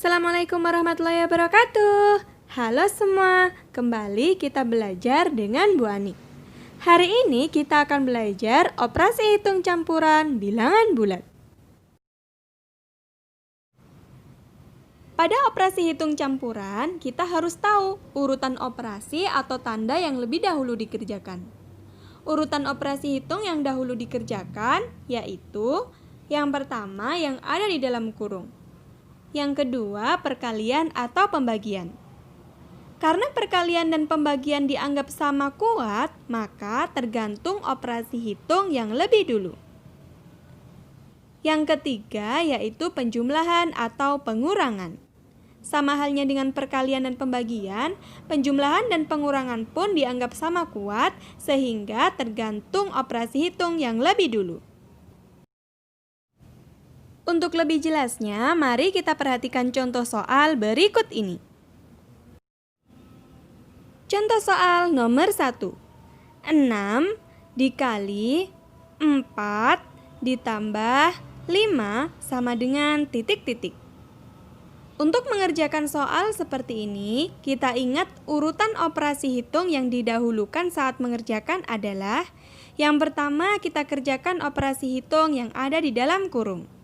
Assalamualaikum warahmatullahi wabarakatuh. Halo semua, kembali kita belajar dengan Bu Ani. Hari ini kita akan belajar operasi hitung campuran bilangan bulat. Pada operasi hitung campuran, kita harus tahu urutan operasi atau tanda yang lebih dahulu dikerjakan. Urutan operasi hitung yang dahulu dikerjakan yaitu yang pertama yang ada di dalam kurung. Yang kedua, perkalian atau pembagian. Karena perkalian dan pembagian dianggap sama kuat, maka tergantung operasi hitung yang lebih dulu. Yang ketiga, yaitu penjumlahan atau pengurangan. Sama halnya dengan perkalian dan pembagian, penjumlahan dan pengurangan pun dianggap sama kuat, sehingga tergantung operasi hitung yang lebih dulu. Untuk lebih jelasnya, mari kita perhatikan contoh soal berikut ini. Contoh soal nomor 1. 6 dikali 4 ditambah 5 sama dengan titik-titik. Untuk mengerjakan soal seperti ini, kita ingat urutan operasi hitung yang didahulukan saat mengerjakan adalah yang pertama kita kerjakan operasi hitung yang ada di dalam kurung.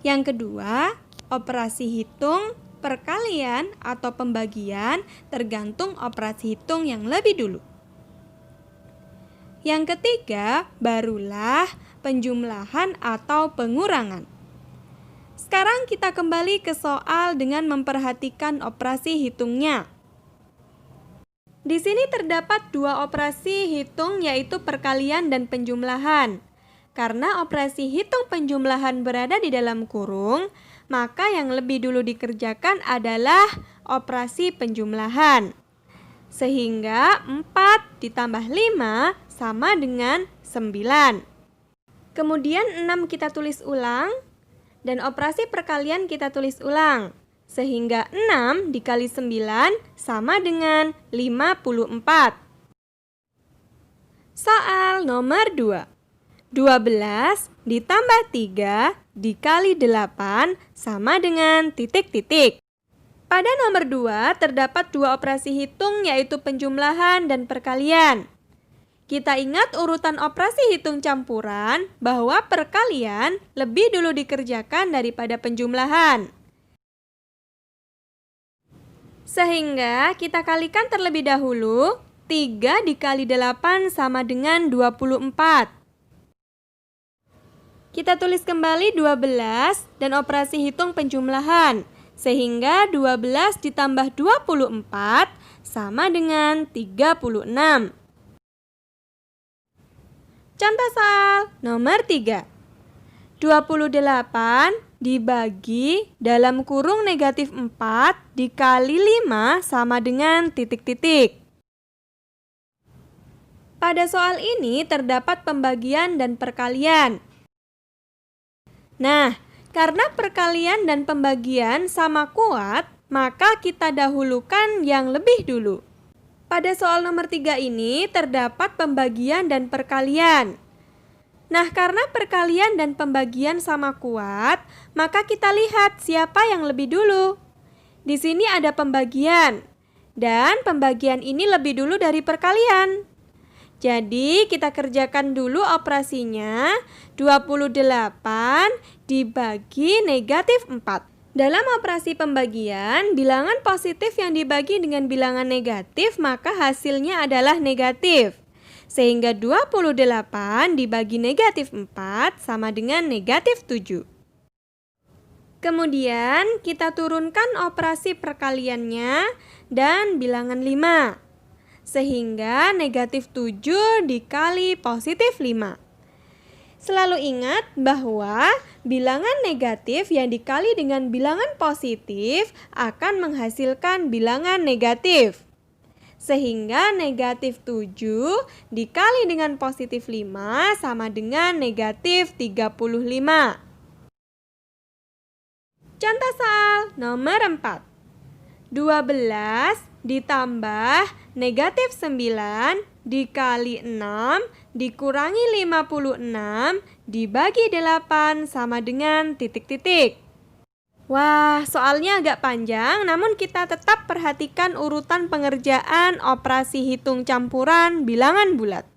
Yang kedua, operasi hitung, perkalian, atau pembagian tergantung operasi hitung yang lebih dulu. Yang ketiga, barulah penjumlahan atau pengurangan. Sekarang kita kembali ke soal dengan memperhatikan operasi hitungnya. Di sini terdapat dua operasi hitung yaitu perkalian dan penjumlahan. Karena operasi hitung penjumlahan berada di dalam kurung, maka yang lebih dulu dikerjakan adalah operasi penjumlahan. Sehingga 4 ditambah 5 sama dengan 9. Kemudian 6 kita tulis ulang, dan operasi perkalian kita tulis ulang. Sehingga 6 dikali 9 sama dengan 54. Soal nomor 2. 12 ditambah 3 dikali 8 sama dengan titik-titik. Pada nomor 2 terdapat dua operasi hitung yaitu penjumlahan dan perkalian. Kita ingat urutan operasi hitung campuran bahwa perkalian lebih dulu dikerjakan daripada penjumlahan. Sehingga kita kalikan terlebih dahulu, 3 dikali 8 sama dengan 24. Kita tulis kembali 12 dan operasi hitung penjumlahan. Sehingga 12 ditambah 24 sama dengan 36. Contoh soal nomor 3. 28 dibagi dalam kurung negatif 4 dikali 5 sama dengan titik-titik. Pada soal ini terdapat pembagian dan perkalian. Nah, karena perkalian dan pembagian sama kuat, maka kita dahulukan yang lebih dulu. Pada soal nomor 3 ini terdapat pembagian dan perkalian. Nah, karena perkalian dan pembagian sama kuat, maka kita lihat siapa yang lebih dulu. Di sini ada pembagian, dan pembagian ini lebih dulu dari perkalian. Jadi, kita kerjakan dulu operasinya, 28 dibagi negatif 4. Dalam operasi pembagian, bilangan positif yang dibagi dengan bilangan negatif, maka hasilnya adalah negatif. Sehingga 28 dibagi negatif 4 sama dengan negatif 7. Kemudian, kita turunkan operasi perkaliannya dan bilangan 5. Sehingga negatif 7 dikali positif 5. Selalu ingat bahwa bilangan negatif yang dikali dengan bilangan positif akan menghasilkan bilangan negatif. Sehingga negatif 7 dikali dengan positif 5 sama dengan negatif 35. Contoh soal nomor 4. 12 ditambah negatif 9 dikali 6 dikurangi 56 dibagi 8 sama dengan titik-titik. Wah, soalnya agak panjang, namun kita tetap perhatikan urutan pengerjaan operasi hitung campuran bilangan bulat.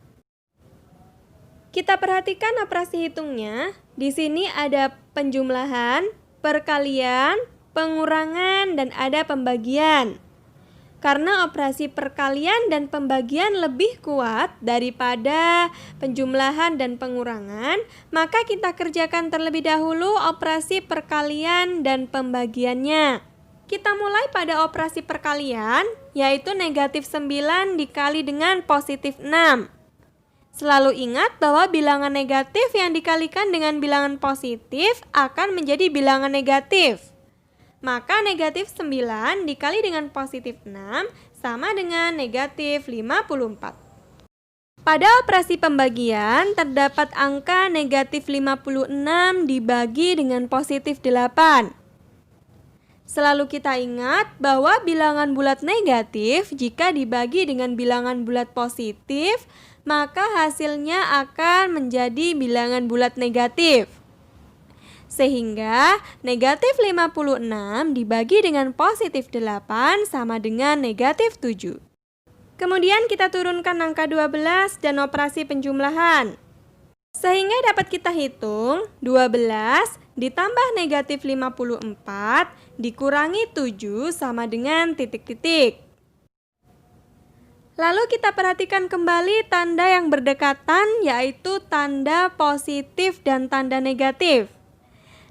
Kita perhatikan operasi hitungnya. Di sini ada penjumlahan, perkalian, pengurangan, dan ada pembagian. Karena operasi perkalian dan pembagian lebih kuat daripada penjumlahan dan pengurangan, maka kita kerjakan terlebih dahulu operasi perkalian dan pembagiannya. Kita mulai pada operasi perkalian, yaitu negatif 9 dikali dengan positif 6. Selalu ingat bahwa bilangan negatif yang dikalikan dengan bilangan positif akan menjadi bilangan negatif. Maka negatif 9 dikali dengan positif 6 sama dengan negatif 54. Pada operasi pembagian terdapat angka negatif 56 dibagi dengan positif 8. Selalu kita ingat bahwa bilangan bulat negatif jika dibagi dengan bilangan bulat positif, maka hasilnya akan menjadi bilangan bulat negatif. Sehingga negatif 56 dibagi dengan positif 8 sama dengan negatif 7. Kemudian kita turunkan angka 12 dan operasi penjumlahan. Sehingga dapat kita hitung 12 ditambah negatif 54 dikurangi 7 sama dengan titik-titik. Lalu kita perhatikan kembali tanda yang berdekatan, yaitu tanda positif dan tanda negatif.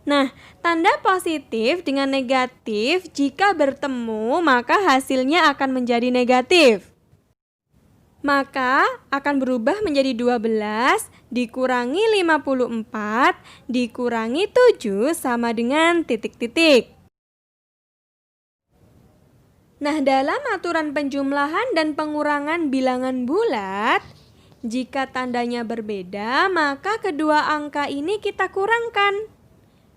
Nah, tanda positif dengan negatif jika bertemu maka hasilnya akan menjadi negatif. Maka akan berubah menjadi 12 dikurangi 54 dikurangi 7 sama dengan titik-titik. Nah, dalam aturan penjumlahan dan pengurangan bilangan bulat, jika tandanya berbeda maka kedua angka ini kita kurangkan.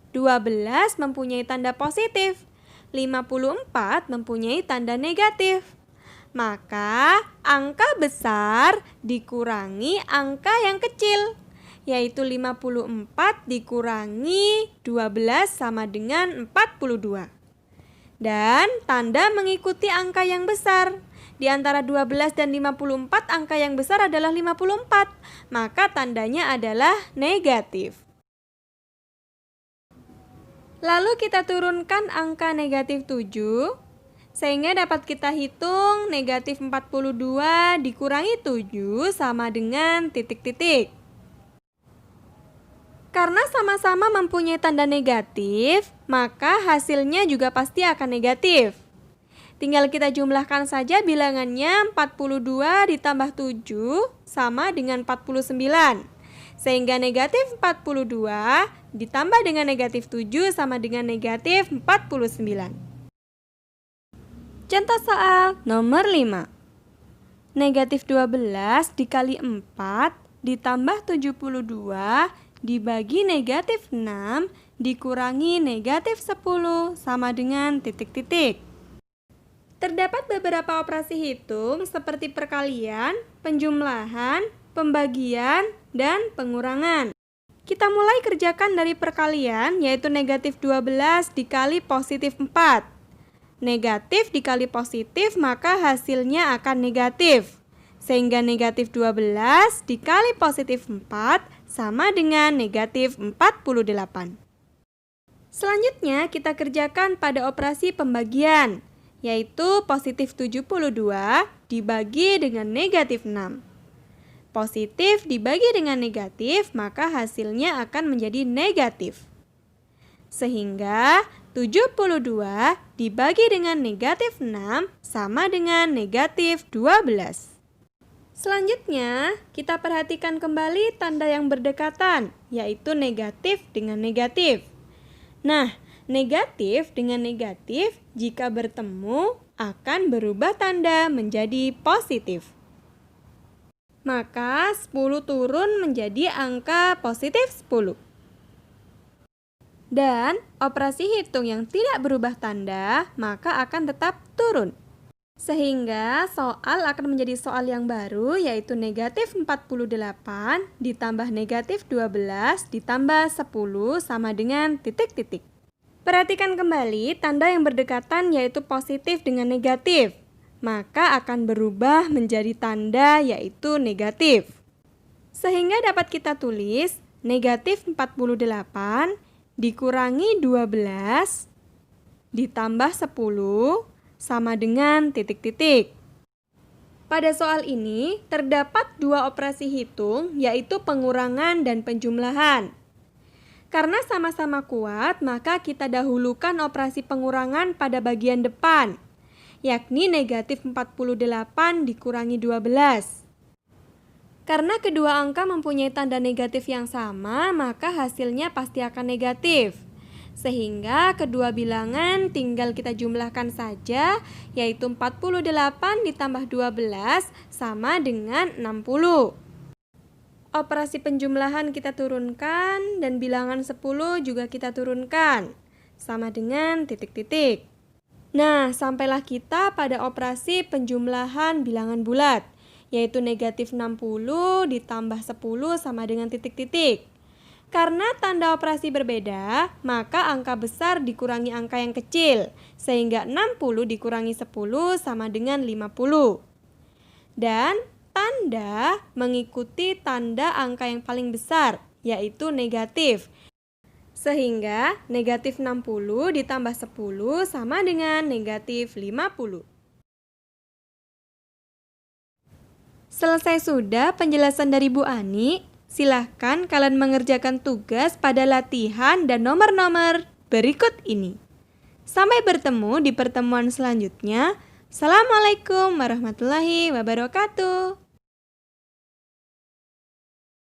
12 mempunyai tanda positif, 54 mempunyai tanda negatif. Maka angka besar dikurangi angka yang kecil, yaitu 54 dikurangi 12 sama dengan 42. Dan tanda mengikuti angka yang besar. Di antara 12 dan 54 angka yang besar adalah 54, maka tandanya adalah negatif. Lalu kita turunkan angka negatif 7, sehingga dapat kita hitung negatif 42 dikurangi 7 sama dengan titik-titik. Karena sama-sama mempunyai tanda negatif, maka hasilnya juga pasti akan negatif. Tinggal kita jumlahkan saja bilangannya, 42 ditambah 7 sama dengan 49. Sehingga negatif 42 ditambah dengan negatif 7 sama dengan negatif 49. Contoh soal nomor 5. Negatif 12 dikali 4 ditambah 72 dibagi negatif 6 dikurangi negatif 10 sama dengan titik-titik. Terdapat beberapa operasi hitung seperti perkalian, penjumlahan, pembagian, dan pengurangan. Kita mulai kerjakan dari perkalian, yaitu negatif 12 dikali positif 4. Negatif dikali positif maka hasilnya akan negatif. Sehingga negatif 12 dikali positif 4 sama dengan negatif 48. Selanjutnya kita kerjakan pada operasi pembagian, yaitu positif 72 dibagi dengan negatif 6. Positif dibagi dengan negatif, maka hasilnya akan menjadi negatif. Sehingga 72 dibagi dengan negatif 6 sama dengan negatif 12. Selanjutnya, kita perhatikan kembali tanda yang berdekatan, yaitu negatif dengan negatif. Nah, negatif dengan negatif jika bertemu akan berubah tanda menjadi positif. Maka 10 turun menjadi angka positif 10. Dan operasi hitung yang tidak berubah tanda maka akan tetap turun. Sehingga soal akan menjadi soal yang baru, yaitu negatif 48 ditambah negatif 12 ditambah 10 sama dengan titik-titik. Perhatikan kembali tanda yang berdekatan yaitu positif dengan negatif, maka akan berubah menjadi tanda yaitu negatif. Sehingga dapat kita tulis negatif 48 dikurangi 12 ditambah 10 sama dengan titik-titik. Pada soal ini terdapat dua operasi hitung yaitu pengurangan dan penjumlahan. Karena sama-sama kuat, maka kita dahulukan operasi pengurangan pada bagian depan, yakni negatif 48 dikurangi 12. Karena kedua angka mempunyai tanda negatif yang sama, maka hasilnya pasti akan negatif. Sehingga kedua bilangan tinggal kita jumlahkan saja, yaitu 48 ditambah 12 sama dengan 60. Operasi penjumlahan kita turunkan dan bilangan 10 juga kita turunkan, sama dengan titik-titik. Nah, sampailah kita pada operasi penjumlahan bilangan bulat, yaitu negatif 60 ditambah 10 sama dengan titik-titik. Karena tanda operasi berbeda, maka angka besar dikurangi angka yang kecil, sehingga 60 dikurangi 10 sama dengan 50. Dan tanda mengikuti tanda angka yang paling besar, yaitu negatif. Sehingga negatif 60 ditambah 10 sama dengan negatif 50. Selesai sudah penjelasan dari Bu Ani. Silahkan kalian mengerjakan tugas pada latihan dan nomor-nomor berikut ini. Sampai bertemu di pertemuan selanjutnya. Assalamualaikum warahmatullahi wabarakatuh.